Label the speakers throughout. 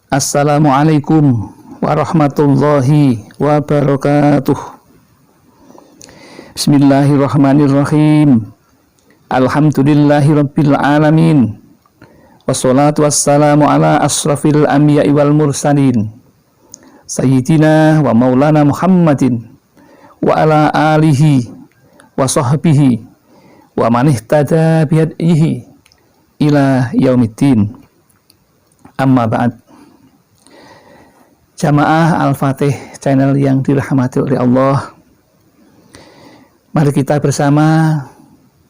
Speaker 1: Assalamualaikum warahmatullahi wabarakatuh. Bismillahirrahmanirrahim. Alhamdulillahi rabbil alamin. Wassalatu wassalamu ala asrafil anbiya'i wal mursalin, Sayyidina wa maulana Muhammadin wa ala alihi wa sahbihi wa man ihtada bihadihi ila yaumiddin. Amma ba'd. Jamaah Al-Fatih channel yang dirahmati oleh Allah, mari kita bersama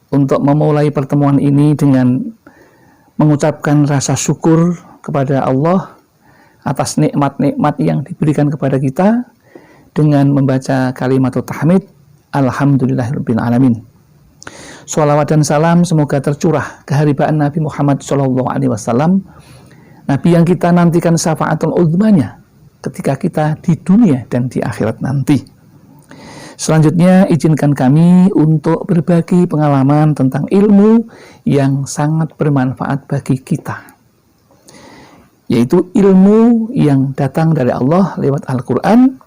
Speaker 1: untuk memulai pertemuan ini dengan mengucapkan rasa syukur kepada Allah atas nikmat-nikmat yang diberikan kepada kita dengan membaca kalimat tahmid Alhamdulillahirabbil alamin. Shalawat dan salam semoga tercurah keharibaan Nabi Muhammad SAW, Nabi yang kita nantikan syafaatul uzmanya ketika kita di dunia dan di akhirat nanti. Selanjutnya izinkan kami untuk berbagi pengalaman tentang ilmu yang sangat bermanfaat bagi kita, yaitu ilmu yang datang dari Allah lewat Al-Quran,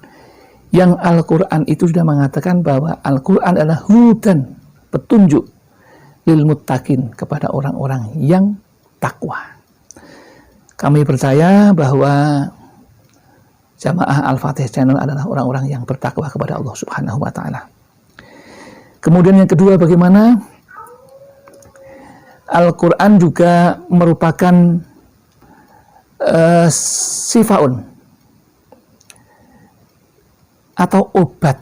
Speaker 1: yang Al-Quran itu sudah mengatakan bahwa Al-Quran adalah hudan, petunjuk lil muttaqin, kepada orang-orang yang takwa. Kami percaya bahwa jamaah Al-Fatih channel adalah orang-orang yang bertakwa kepada Allah Subhanahu wa Ta'ala. Kemudian yang kedua, bagaimana Al-Quran juga merupakan sifaun atau obat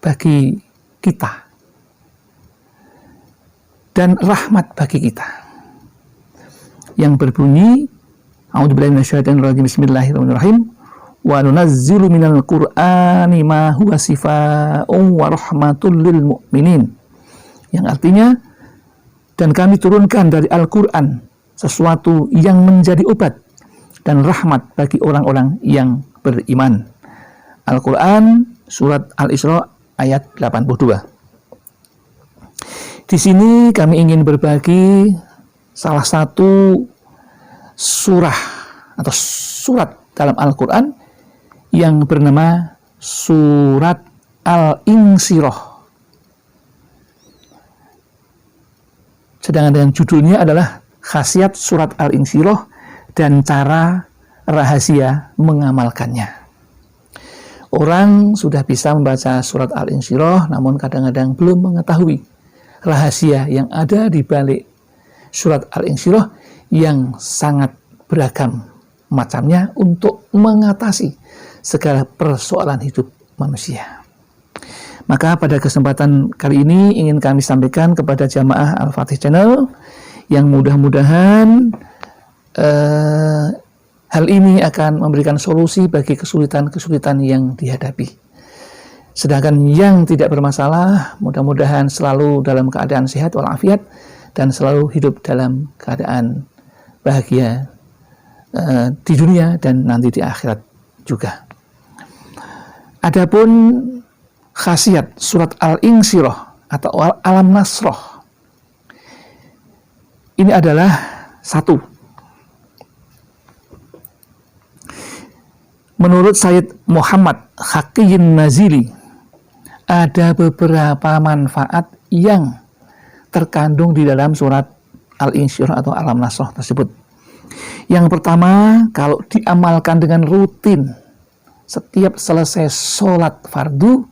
Speaker 1: bagi kita dan rahmat bagi kita, yang berbunyi A'udzubillahi minasyaitonir rajim, bismillahirrahmanirrahim, wa nunazzilu minal qur'ani ma huwa sifaa'un wa rahmatul lil mu'minin, yang artinya, dan kami turunkan dari Al-Quran sesuatu yang menjadi obat dan rahmat bagi orang-orang yang beriman. Al-Quran surat Al-Isra ayat 82. Di sini kami ingin berbagi salah satu surah atau surat dalam Al-Quran yang bernama surat Al-Insyirah. Sedangkan dengan judulnya adalah khasiat surat Al-Insyirah dan cara rahasia mengamalkannya. Orang sudah bisa membaca surat Al-Insyirah, namun kadang-kadang belum mengetahui rahasia yang ada di balik surat Al-Insyirah yang sangat beragam macamnya untuk mengatasi segala persoalan hidup manusia. Maka pada kesempatan kali ini ingin kami sampaikan kepada jamaah Al-Fatih channel yang mudah-mudahan hal ini akan memberikan solusi bagi kesulitan-kesulitan yang dihadapi. Sedangkan yang tidak bermasalah, mudah-mudahan selalu dalam keadaan sehat walafiat dan selalu hidup dalam keadaan bahagia di dunia dan nanti di akhirat juga. Adapun khasiat surat Al-Insyirah atau Alam Nasrah ini adalah satu. Menurut Sayyid Muhammad Haqiyin Nazili, ada beberapa manfaat yang terkandung di dalam surat Al-Insyirah atau Alam Nasrah tersebut. Yang pertama, kalau diamalkan dengan rutin setiap selesai sholat fardu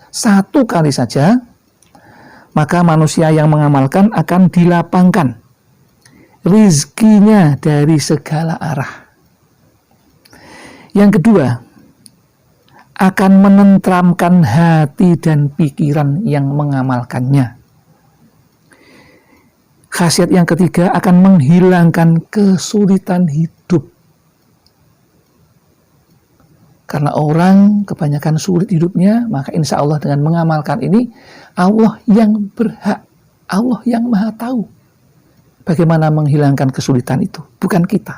Speaker 1: satu kali saja, maka manusia yang mengamalkan akan dilapangkan rizkinya dari segala arah. Yang kedua, akan menenteramkan hati dan pikiran yang mengamalkannya. Khasiat yang ketiga, akan menghilangkan kesulitan hidup. Karena orang kebanyakan sulit hidupnya, maka insya Allah dengan mengamalkan ini, Allah yang berhak, Allah yang maha tahu bagaimana menghilangkan kesulitan itu, bukan kita.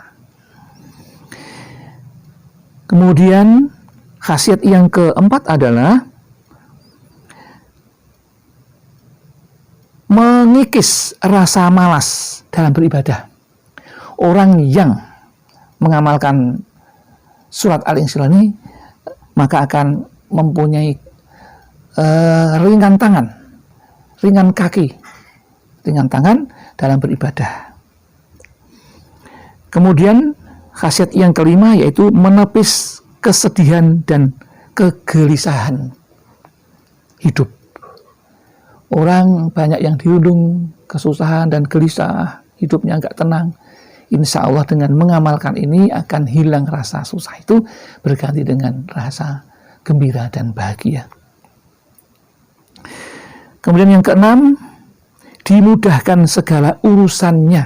Speaker 1: Kemudian khasiat yang keempat adalah mengikis rasa malas dalam beribadah. Orang yang mengamalkan surat Al-Insyirah ini, maka akan mempunyai ringan tangan, ringan kaki, ringan tangan dalam beribadah. Kemudian khasiat yang kelima yaitu menepis kesedihan dan kegelisahan hidup. Orang banyak yang dirundung kesusahan dan gelisah, hidupnya agak tenang. Insya Allah dengan mengamalkan ini akan hilang rasa susah itu, berganti dengan rasa gembira dan bahagia. Kemudian yang keenam, dimudahkan segala urusannya,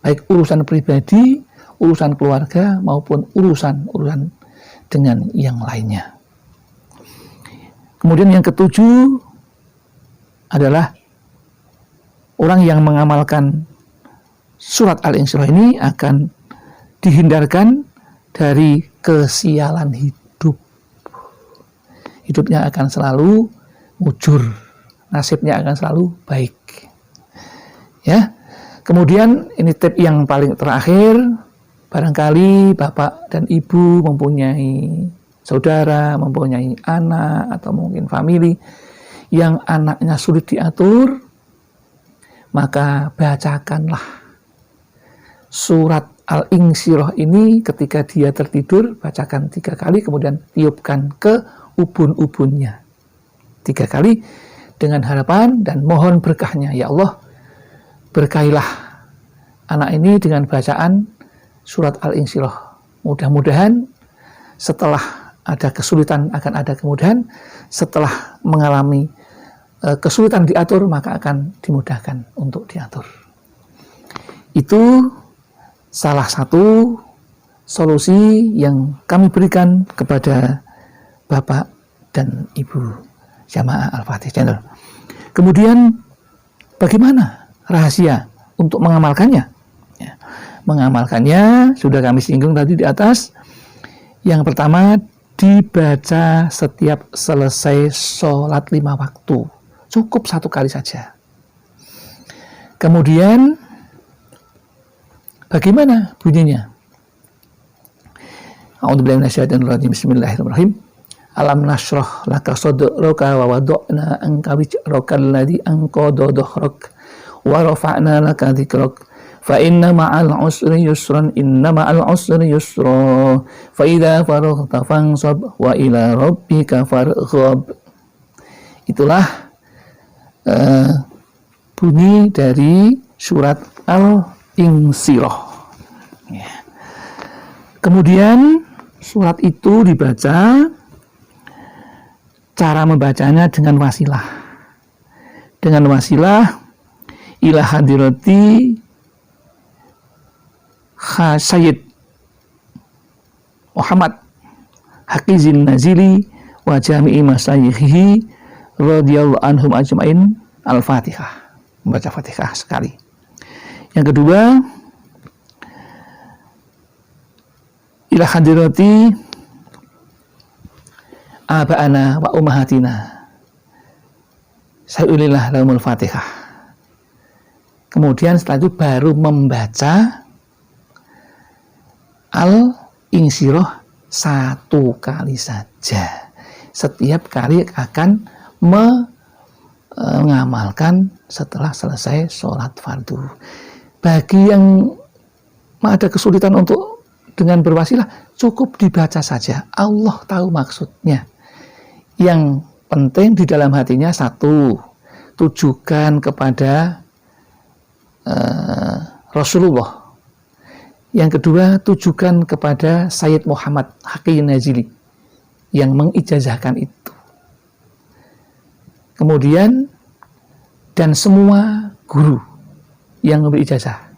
Speaker 1: baik urusan pribadi, urusan keluarga, maupun urusan dengan yang lainnya. Kemudian yang ketujuh adalah orang yang mengamalkan surat Al-Insyirah ini akan dihindarkan dari kesialan hidup. Hidupnya akan selalu mujur, nasibnya akan selalu baik. Ya. Kemudian ini tip yang paling terakhir, barangkali Bapak dan Ibu mempunyai saudara, mempunyai anak atau mungkin famili yang anaknya sulit diatur, maka bacakanlah surat Al-Insyirah ini ketika dia tertidur, bacakan 3 kali, kemudian tiupkan ke ubun-ubunnya 3 kali dengan harapan dan mohon berkahnya. Ya Allah, berkahilah anak ini dengan bacaan surat Al-Insyirah. Mudah-mudahan setelah ada kesulitan akan ada kemudahan, setelah mengalami kesulitan diatur maka akan dimudahkan untuk diatur. Itu salah satu solusi yang kami berikan kepada Bapak dan Ibu jamaah Al-Fatih Channel. Kemudian bagaimana rahasia untuk mengamalkannya? Ya, mengamalkannya sudah kami singgung tadi di atas. Yang pertama, dibaca setiap selesai sholat 5 waktu. Cukup 1 kali saja. Kemudian bagaimana bunyinya? A'udzubillahi minasyaitonir rajim. Bismillahirrahmanirrahim. Alam nashrah laka sadraka wa wada'na anka wizraka alladzi anqadha dhahrak wa rafa'na laka dzikrak fa inna ma'al usri yusran inna ma'al usri yusra fa idza faraghta fansab wa ila rabbika farghab. Itulah bunyi dari surat Al-Insyirah. Ya. Kemudian surat itu dibaca, cara membacanya dengan wasilah. Dengan wasilah ila hadirati Sayyid Muhammad Haqizin Nazili wa jami'i masayikhihi radhiyallahu anhum ajma'in. Al-Fatihah, membaca Fatihah sekali. Yang kedua, ila hadirati aba'ana wa ummahatina sayulillah lahumul Fatihah. Kemudian setelah itu baru membaca Al-Insyirah 1 kali saja. Setiap kali akan mengamalkan setelah selesai sholat fardu. Bagi yang ada kesulitan untuk dengan berwasilah, cukup dibaca saja. Allah tahu maksudnya. Yang penting di dalam hatinya 1, tujukan kepada Rasulullah. Yang kedua, tujukan kepada Sayyid Muhammad Haqizin Nazili yang mengijazahkan itu. Kemudian dan semua guru yang memberi ijazah.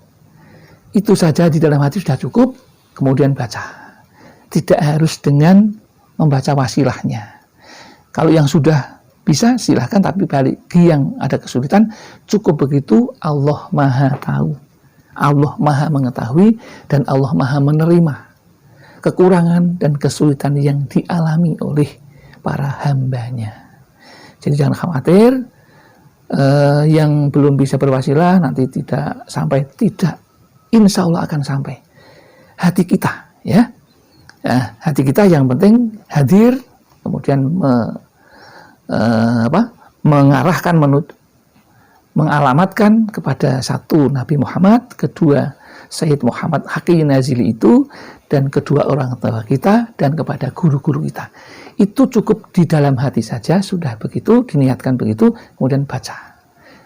Speaker 1: Itu saja di dalam hati sudah cukup, kemudian baca. Tidak harus dengan membaca wasilahnya. Kalau yang sudah bisa silahkan, tapi bagi yang ada kesulitan, cukup begitu. Allah Maha tahu, Allah Maha mengetahui, dan Allah Maha menerima kekurangan dan kesulitan yang dialami oleh para hambanya. Jadi jangan khawatir, yang belum bisa berwasilah nanti tidak sampai, tidak. Insya Allah akan sampai. hati kita, ya. Hati kita yang penting hadir, kemudian mengarahkan, mengalamatkan kepada satu Nabi Muhammad, kedua Sayyid Muhammad Haqqi Nazili itu, dan kedua orang tua kita, dan kepada guru-guru kita. Itu cukup di dalam hati saja, sudah begitu, diniatkan begitu, kemudian baca.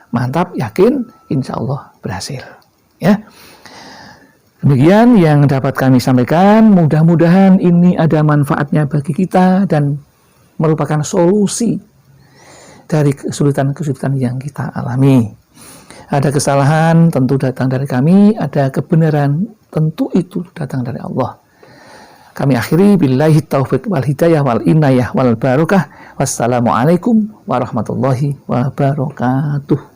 Speaker 1: Mantap, yakin, insya Allah berhasil. Ya. Demikian yang dapat kami sampaikan, mudah-mudahan ini ada manfaatnya bagi kita dan merupakan solusi dari kesulitan-kesulitan yang kita alami. Ada kesalahan tentu datang dari kami, ada kebenaran tentu itu datang dari Allah. Kami akhiri billahi taufiq wal hidayah wal inayah wal barakah. Wassalamualaikum warahmatullahi wabarakatuh.